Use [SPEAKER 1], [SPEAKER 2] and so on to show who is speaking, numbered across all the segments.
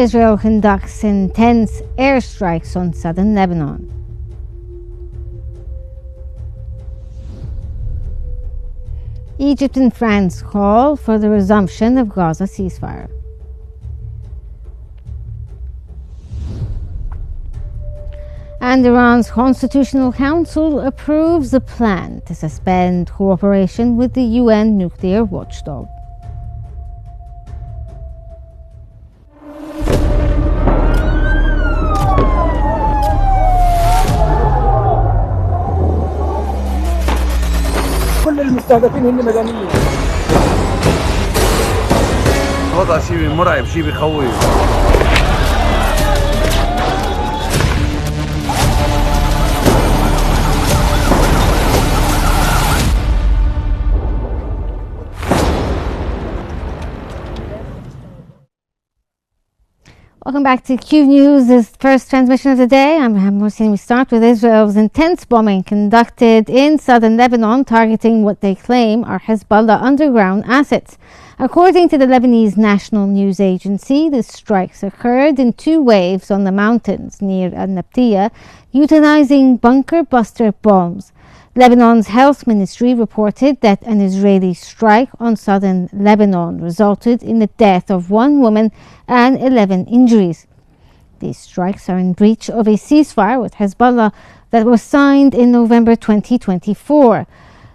[SPEAKER 1] Israel conducts intense airstrikes on southern Lebanon. Egypt and France call for the resumption of Gaza ceasefire. And Iran's Constitutional Council approves a plan to suspend cooperation with the UN nuclear watchdog.
[SPEAKER 2] كل المستهدفين هن مدنيين.
[SPEAKER 3] وضع شيء مرعب، شيء بخوف.
[SPEAKER 1] Welcome back to Qnews, this first transmission of the day. I'm Mohsin. We start with Israel's intense bombing conducted in southern Lebanon, targeting what they claim are Hezbollah underground assets. According to the Lebanese National News Agency, the strikes occurred in two waves on the mountains near Nabatieh, utilizing bunker buster bombs. Lebanon's health ministry reported that an Israeli strike on southern Lebanon resulted in the death of one woman and 11 injuries. These strikes are in breach of a ceasefire with Hezbollah that was signed in November 2024.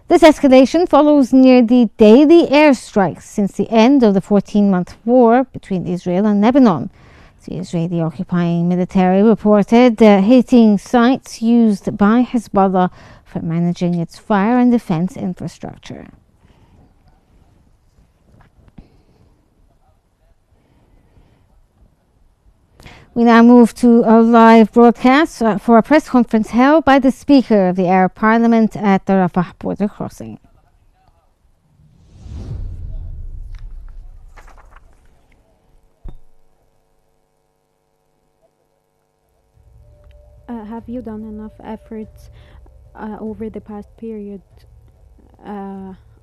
[SPEAKER 1] This escalation follows nearly daily airstrikes since the end of the 14-month war between Israel and Lebanon. The Israeli occupying military reported hitting sites used by Hezbollah for managing its fire and defense infrastructure. We now move to a live broadcast for a press conference held by the Speaker of the Arab Parliament at the Rafah border crossing.
[SPEAKER 4] Have you done enough efforts over the past period,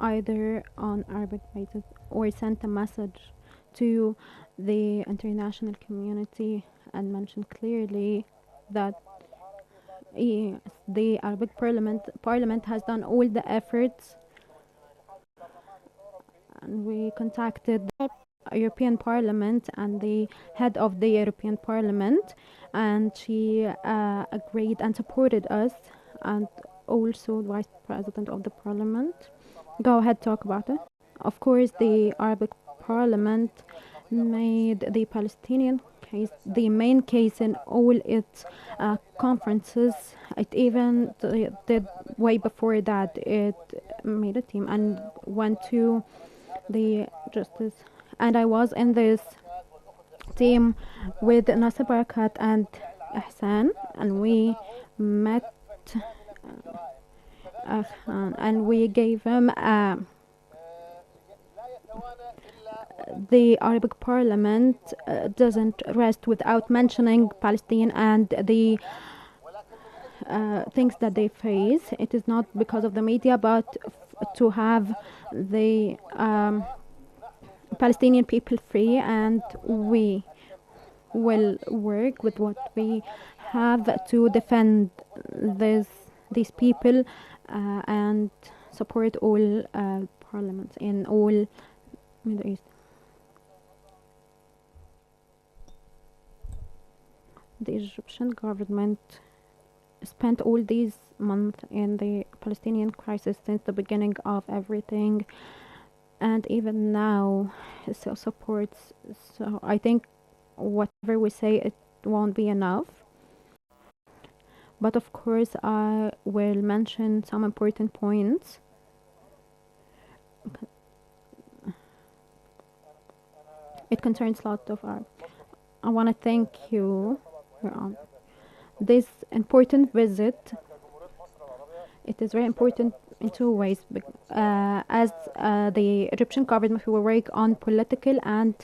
[SPEAKER 4] either on Arabic basis, or sent a message to the international community and mentioned clearly that the Arabic Parliament has done all the efforts, and we contacted the European Parliament and the head of the European Parliament, and she agreed and supported us, and also the Vice President of the Parliament. Go ahead, talk about it. Of course, the Arabic Parliament made the Palestinian case the main case in all its conferences. It even did way before that. It made a team and went to the justice, and I was in this team with Nasser Barakat and Ihsan, and we met and we gave him the Arabic Parliament doesn't rest without mentioning Palestine and the things that they face. It is not because of the media, but to have the Palestinian people free, and we will work with what we have to defend these people and support all parliaments in all Middle East. The Egyptian government spent all these months in the Palestinian crisis since the beginning of everything, and even now still supports. So I think whatever we say, it won't be enough. But of course, I will mention some important points. It concerns lots of art. I want to thank you for this important visit. It is very important in two ways. As the Egyptian government, we work on political, and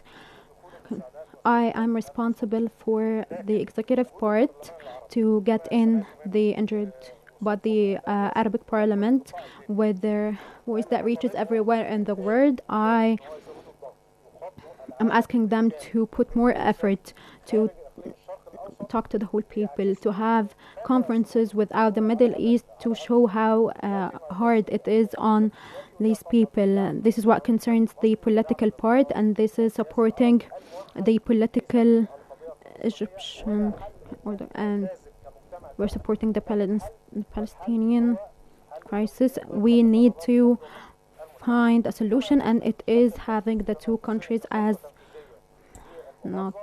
[SPEAKER 4] I am responsible for the executive part to get in the injured, but the Arabic Parliament, with their voice that reaches everywhere in the world, I I'm asking them to put more effort to talk to the whole people, to have conferences without the Middle East to show how hard it is on these people. This is what concerns the political part, and this is supporting the political Egyptian order, and we're supporting the Palestinian crisis. We need to find a solution, and it is having the two countries as not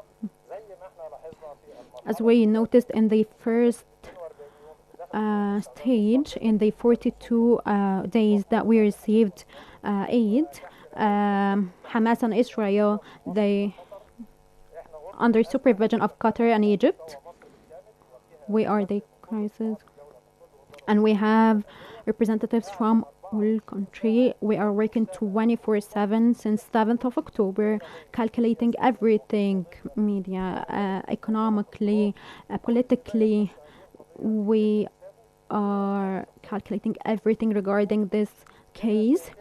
[SPEAKER 4] as we noticed in the first stage, in the 42 days that we received aid. Hamas and Israel, they under supervision of Qatar and Egypt, we are the crisis, and we have representatives from all country. We are working 24/7 since 7th of October, calculating everything, media, economically, politically. We are calculating everything regarding this case,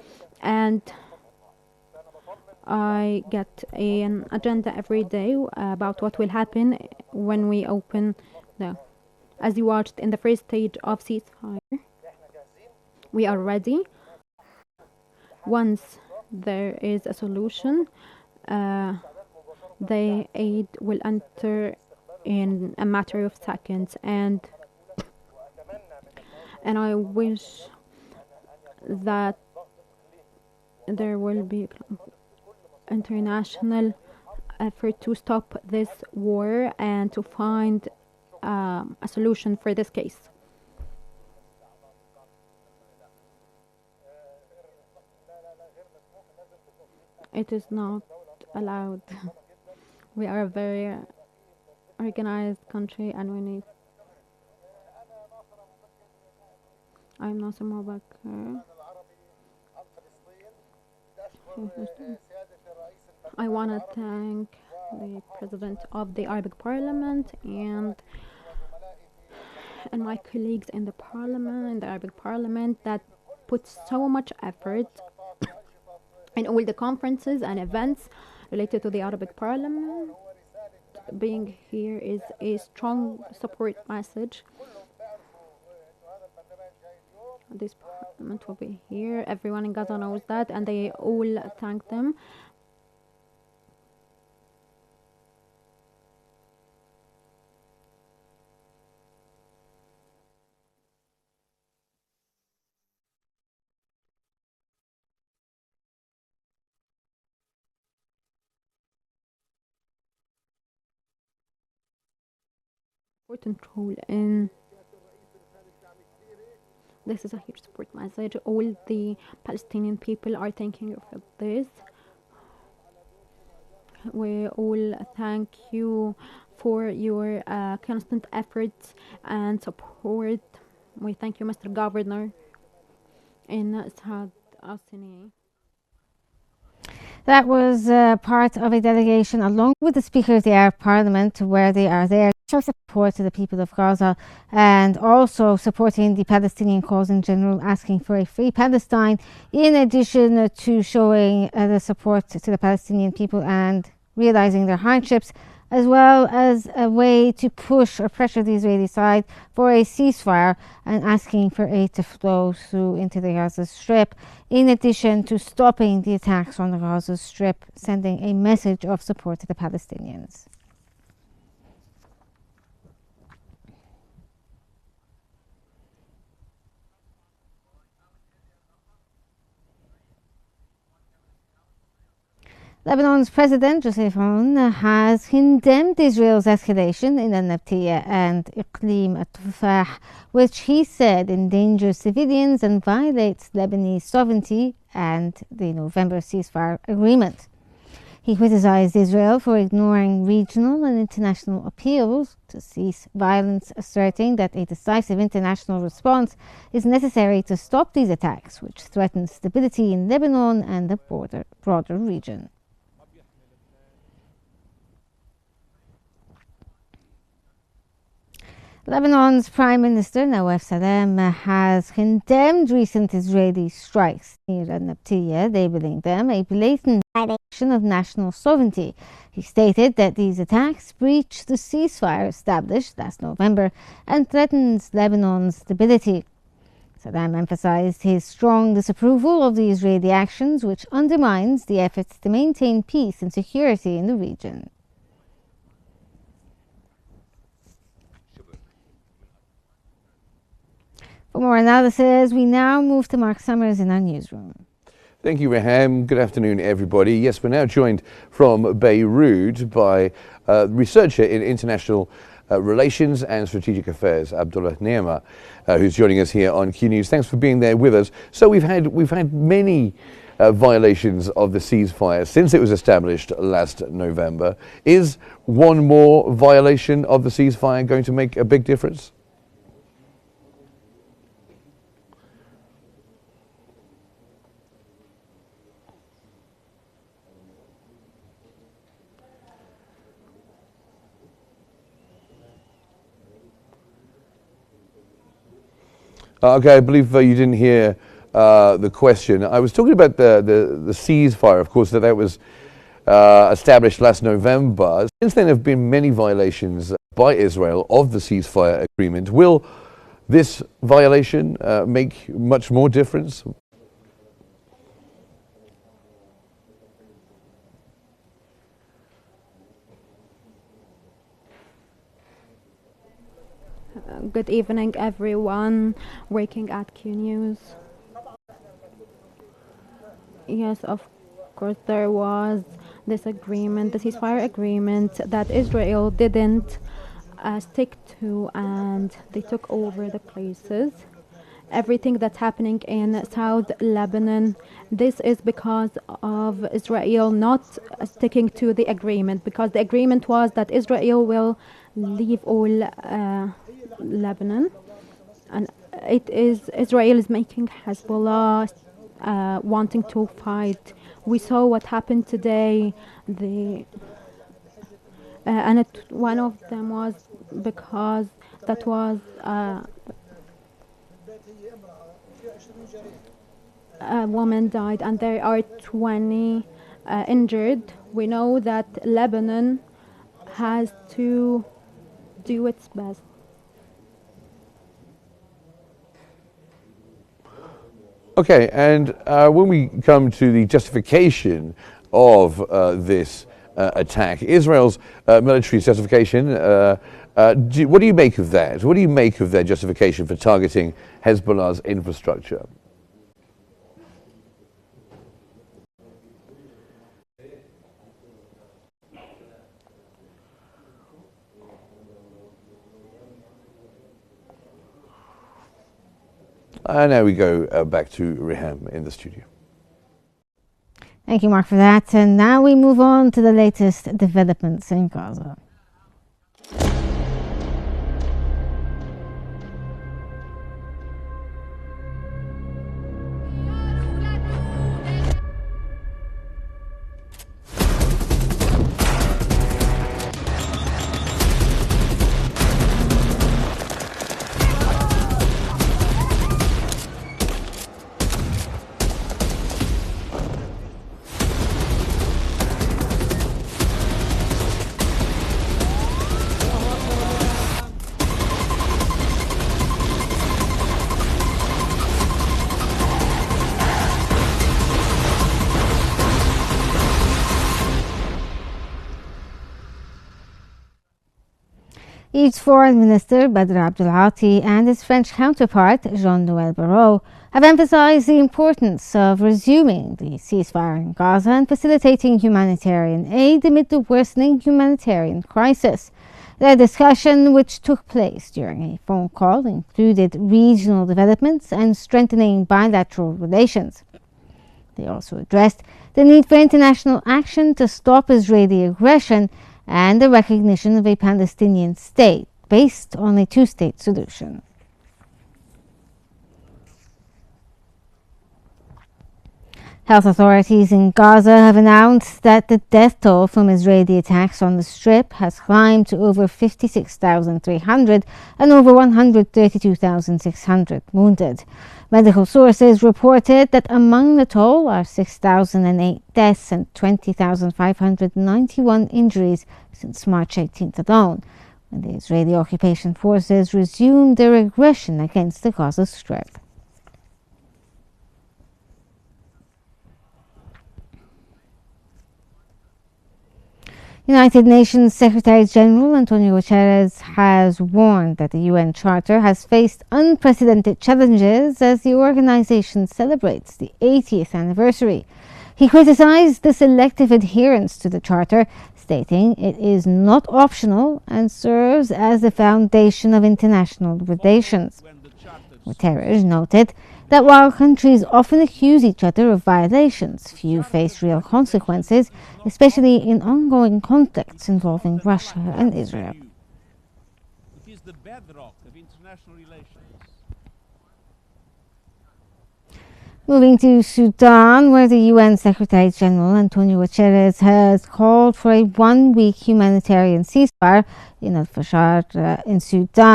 [SPEAKER 4] and I get an agenda every day about what will happen when we open the, as you watched in the first stage of ceasefire. We are ready. Once there is a solution, the aid will enter in a matter of seconds, and I wish that there will be international effort to stop this war and to find a solution for this case. It is not allowed. We are a very organized country, and we need. I'm Nasser Mubakir. I want to thank the President of the Arabic Parliament and my colleagues in the Parliament, in the Arabic Parliament, that put so much effort in all the conferences and events related to the Arabic Parliament. Being here is a strong support message. This Parliament will be here. Everyone in Gaza knows that, and they all thank them. Important role in this is a huge support message. All the Palestinian people are thanking you for this. We all thank you for your constant efforts and support. We thank you, Mr. Governor in Saad al-Sini.
[SPEAKER 1] That was part of a delegation along with the Speaker of the Arab Parliament, where they are there to show support to the people of Gaza and also supporting the Palestinian cause in general, asking for a free Palestine, in addition to showing the support to the Palestinian people and realizing their hardships, as well as a way to push or pressure the Israeli side for a ceasefire and asking for aid to flow through into the Gaza Strip, in addition to stopping the attacks on the Gaza Strip, sending a message of support to the Palestinians. Lebanon's President Joseph Aoun has condemned Israel's escalation in Nabatieh and Iqlim at-Tufah, which he said endangers civilians and violates Lebanese sovereignty and the November ceasefire agreement. He criticized Israel for ignoring regional and international appeals to cease violence, asserting that a decisive international response is necessary to stop these attacks, which threaten stability in Lebanon and the broader region. Lebanon's Prime Minister Nawaf Salem has condemned recent Israeli strikes near Nabatieh, labelling them a blatant violation of national sovereignty. He stated that these attacks breach the ceasefire established last November and threatens Lebanon's stability. Saddam emphasized his strong disapproval of the Israeli actions, which undermines the efforts to maintain peace and security in the region. For more analysis, we now move to Mark Summers in our newsroom.
[SPEAKER 5] Thank you, Raham. Good afternoon, everybody. Yes, we're now joined from Beirut by researcher in international relations and strategic affairs, Abdullah Neema, who's joining us here on Qnews. Thanks for being there with us. So we've had many violations of the ceasefire since it was established last November. Is one more violation of the ceasefire going to make a big difference? Okay, I believe you didn't hear the question. I was talking about the ceasefire, of course, that was established last November. Since then, there have been many violations by Israel of the ceasefire agreement. Will this violation make much more difference?
[SPEAKER 4] Good evening, everyone working at Qnews. Yes, of course, there was this agreement, the ceasefire agreement that Israel didn't stick to, and they took over the places. Everything that's happening in South Lebanon, this is because of Israel not sticking to the agreement, because the agreement was that Israel will leave all Lebanon, and it is Israel is making Hezbollah wanting to fight. We saw what happened today. One of them was because that was a woman died, and there are 20 injured. We know that Lebanon has to do its best.
[SPEAKER 5] Okay, and when we come to the justification of this attack, Israel's military justification, what do you make of that? What do you make of their justification for targeting Hezbollah's infrastructure? And now we go back to Riham in the studio.
[SPEAKER 1] Thank you, Mark, for that. And now we move on to the latest developments in Gaza. Egypt's Foreign Minister Badr Abdulati and his French counterpart Jean-Noel Barrot have emphasized the importance of resuming the ceasefire in Gaza and facilitating humanitarian aid amid the worsening humanitarian crisis. Their discussion, which took place during a phone call, included regional developments and strengthening bilateral relations. They also addressed the need for international action to stop Israeli aggression and the recognition of a Palestinian state based on a two-state solution. Health authorities in Gaza have announced that the death toll from Israeli attacks on the Strip has climbed to over 56,300 and over 132,600 wounded. Medical sources reported that among the toll are 6,008 deaths and 20,591 injuries since March 18th alone, when the Israeli occupation forces resumed their aggression against the Gaza Strip. United Nations Secretary-General Antonio Guterres has warned that the UN Charter has faced unprecedented challenges as the organization celebrates the 80th anniversary. He criticized the selective adherence to the Charter, stating it is not optional and serves as the foundation of international relations. Guterres noted that while countries often accuse each other of violations, few face real consequences, especially in ongoing conflicts involving Russia and Israel.
[SPEAKER 6] It is the bedrock of international relations.
[SPEAKER 1] Moving to Sudan, where the UN Secretary-General Antonio Guterres has called for a one-week humanitarian ceasefire in Al-Fashar in Sudan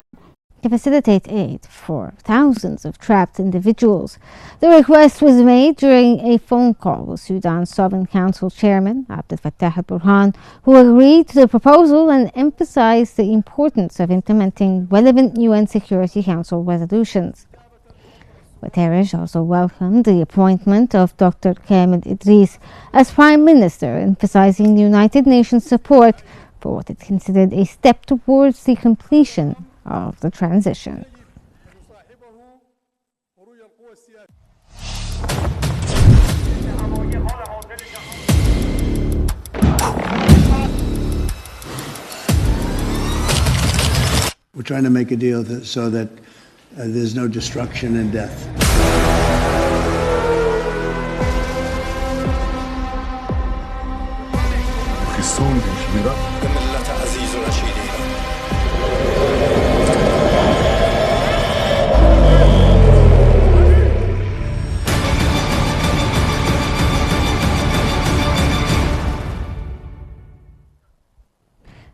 [SPEAKER 1] to facilitate aid for thousands of trapped individuals. The request was made during a phone call with Sudan's Sovereign Council Chairman, Abdel Fattah al-Burhan, who agreed to the proposal and emphasized the importance of implementing relevant UN Security Council resolutions. Guterres also welcomed the appointment of Dr. Ahmed Idris as Prime Minister, emphasizing the United Nations support for what it considered a step towards the completion of the transition.
[SPEAKER 7] We're trying to make a deal so that there's no destruction and death.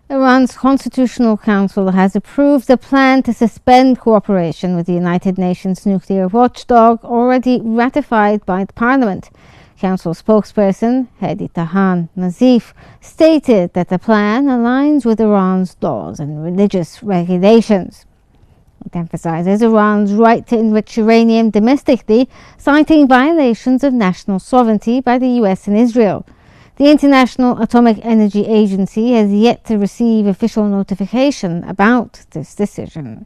[SPEAKER 1] Iran's Constitutional Council has approved a plan to suspend cooperation with the United Nations nuclear watchdog, already ratified by the Parliament. Council spokesperson Hedi Tahan Nazif stated that the plan aligns with Iran's laws and religious regulations. It emphasizes Iran's right to enrich uranium domestically, citing violations of national sovereignty by the US and Israel. The International Atomic Energy Agency has yet to receive official notification about this decision.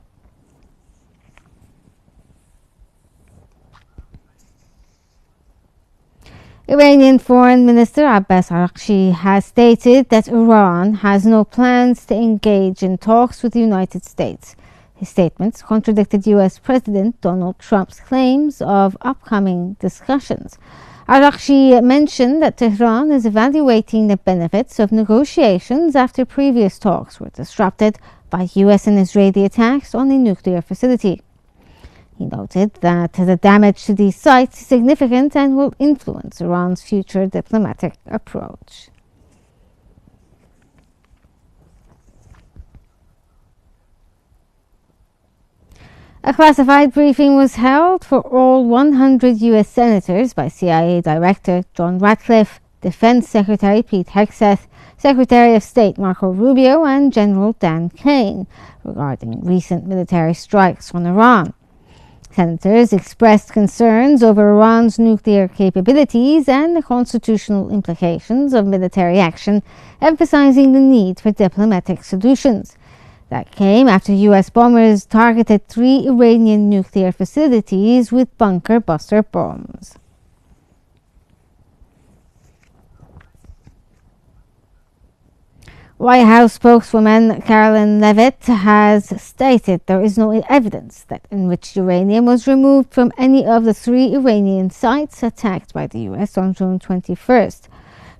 [SPEAKER 1] Iranian Foreign Minister Abbas Araghchi has stated that Iran has no plans to engage in talks with the United States. His statements contradicted US President Donald Trump's claims of upcoming discussions. Araghchi mentioned that Tehran is evaluating the benefits of negotiations after previous talks were disrupted by US and Israeli attacks on a nuclear facility. He noted that the damage to these sites is significant and will influence Iran's future diplomatic approach. A classified briefing was held for all 100 U.S. senators by CIA Director John Ratcliffe, Defense Secretary Pete Hegseth, Secretary of State Marco Rubio, and General Dan Kane regarding recent military strikes on Iran. Senators expressed concerns over Iran's nuclear capabilities and the constitutional implications of military action, emphasizing the need for diplomatic solutions. That came after U.S. bombers targeted 3 Iranian nuclear facilities with bunker buster bombs. White House spokeswoman Caroline Leavitt has stated there is no evidence that enriched uranium was removed from any of the 3 Iranian sites attacked by the U.S. on June 21st.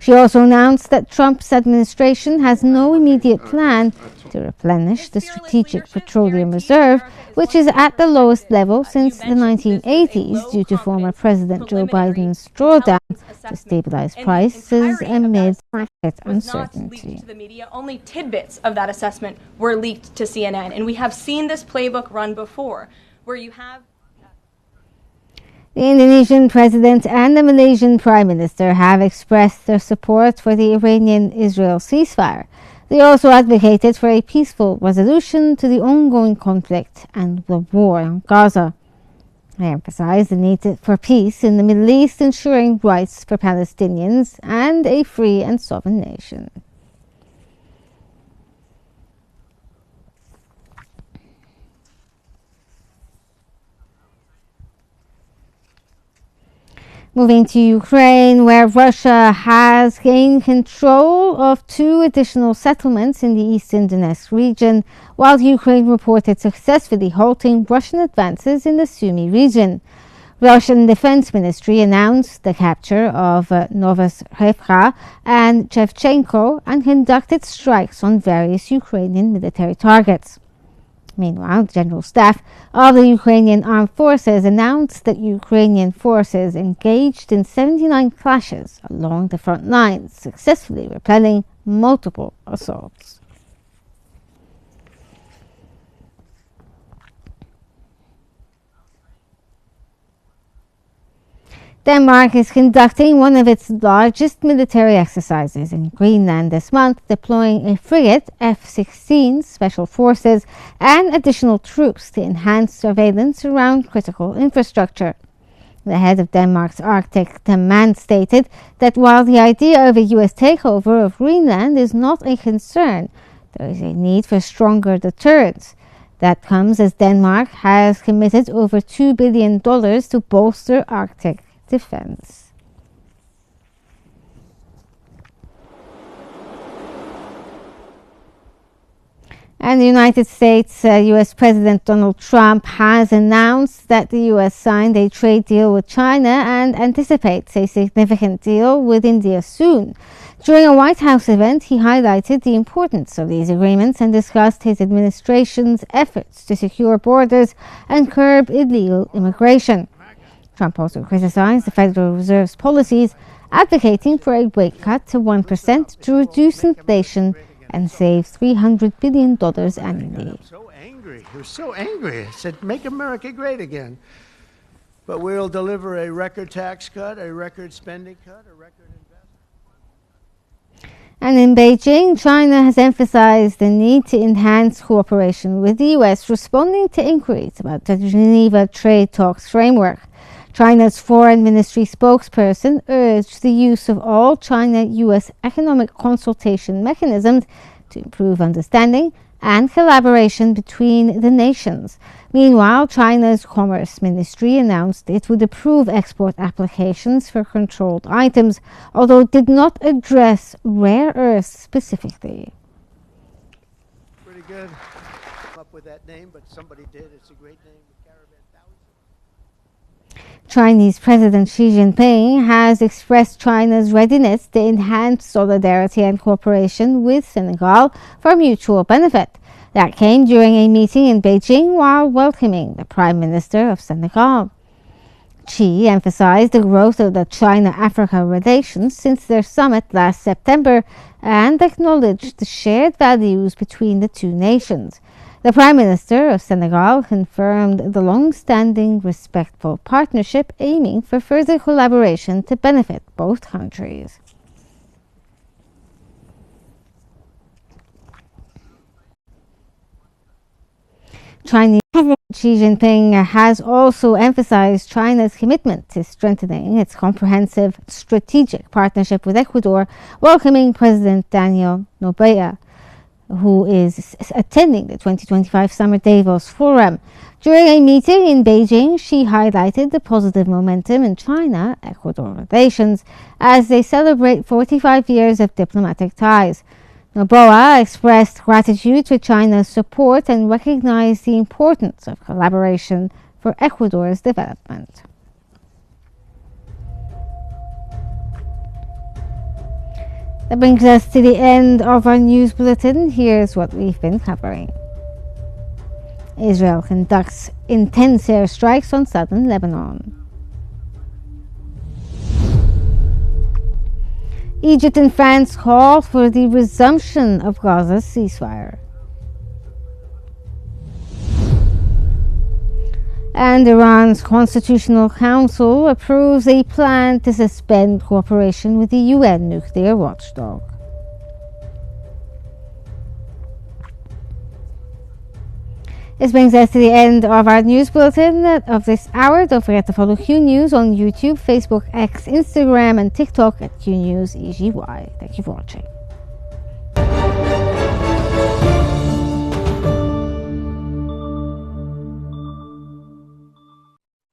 [SPEAKER 1] She also announced that Trump's administration has no immediate plan to replenish the Strategic Petroleum Reserve, which is at the lowest level since the 1980s due to former President Joe Biden's drawdown to stabilize prices amid market uncertainty.
[SPEAKER 8] To the media. Only tidbits of that assessment were leaked to CNN, and we have seen this playbook run before, where you have
[SPEAKER 1] the Indonesian president and the Malaysian prime minister have expressed their support for the Iranian-Israel ceasefire. They also advocated for a peaceful resolution to the ongoing conflict and the war in Gaza. They emphasized the need for peace in the Middle East, ensuring rights for Palestinians and a free and sovereign nation. Moving to Ukraine, where Russia has gained control of 2 additional settlements in the eastern Donetsk region, while Ukraine reported successfully halting Russian advances in the Sumy region. Russian Defense Ministry announced the capture of Novosrebka and Shevchenko and conducted strikes on various Ukrainian military targets. Meanwhile, the General Staff of the Ukrainian Armed Forces announced that Ukrainian forces engaged in 79 clashes along the front lines, successfully repelling multiple assaults. Denmark is conducting one of its largest military exercises in Greenland this month, deploying a frigate, F-16 Special Forces, and additional troops to enhance surveillance around critical infrastructure. The head of Denmark's Arctic Command stated that while the idea of a U.S. takeover of Greenland is not a concern, there is a need for stronger deterrence. That comes as Denmark has committed over $2 billion to bolster Arctic defense. And the United States, U.S. President Donald Trump has announced that the U.S. signed a trade deal with China and anticipates a significant deal with India soon. During a White House event, he highlighted the importance of these agreements and discussed his administration's efforts to secure borders and curb illegal immigration. Trump also criticized the Federal Reserve's policies, advocating for a rate cut to 1% to reduce inflation and save $300 billion annually.
[SPEAKER 9] So angry. He was so angry. He said, make America great again. But we'll deliver a record tax cut, a record spending cut, a record investment.
[SPEAKER 1] And in Beijing, China has emphasized the need to enhance cooperation with the U.S., responding to inquiries about the Geneva Trade Talks framework. China's Foreign Ministry spokesperson urged the use of all China-U.S. economic consultation mechanisms to improve understanding and collaboration between the nations. Meanwhile, China's Commerce Ministry announced it would approve export applications for controlled items, although it did not address rare earths specifically.
[SPEAKER 9] Pretty good. Come up with that name, but somebody did. It's a great name.
[SPEAKER 1] Chinese President Xi Jinping has expressed China's readiness to enhance solidarity and cooperation with Senegal for mutual benefit. That came during a meeting in Beijing while welcoming the Prime Minister of Senegal. Xi emphasized the growth of the China-Africa relations since their summit last September and acknowledged the shared values between the two nations. The Prime Minister of Senegal confirmed the long-standing respectful partnership aiming for further collaboration to benefit both countries. Chinese President Xi Jinping has also emphasized China's commitment to strengthening its comprehensive strategic partnership with Ecuador, welcoming President Daniel Nabatieh, who is attending the 2025 Summer Davos Forum. During a meeting in Beijing, she highlighted the positive momentum in China-Ecuador relations as they celebrate 45 years of diplomatic ties. Nabatieh expressed gratitude for China's support and recognized the importance of collaboration for Ecuador's development. That brings us to the end of our news bulletin. Here's what we've been covering. Israel conducts intense airstrikes on southern Lebanon. Egypt and France call for the resumption of Gaza's ceasefire. And Iran's Constitutional Council approves a plan to suspend cooperation with the UN nuclear watchdog. This brings us to the end of our news bulletin of this hour. Don't forget to follow Qnews on YouTube, Facebook, X, Instagram, and TikTok at Qnews EGY. Thank you for watching.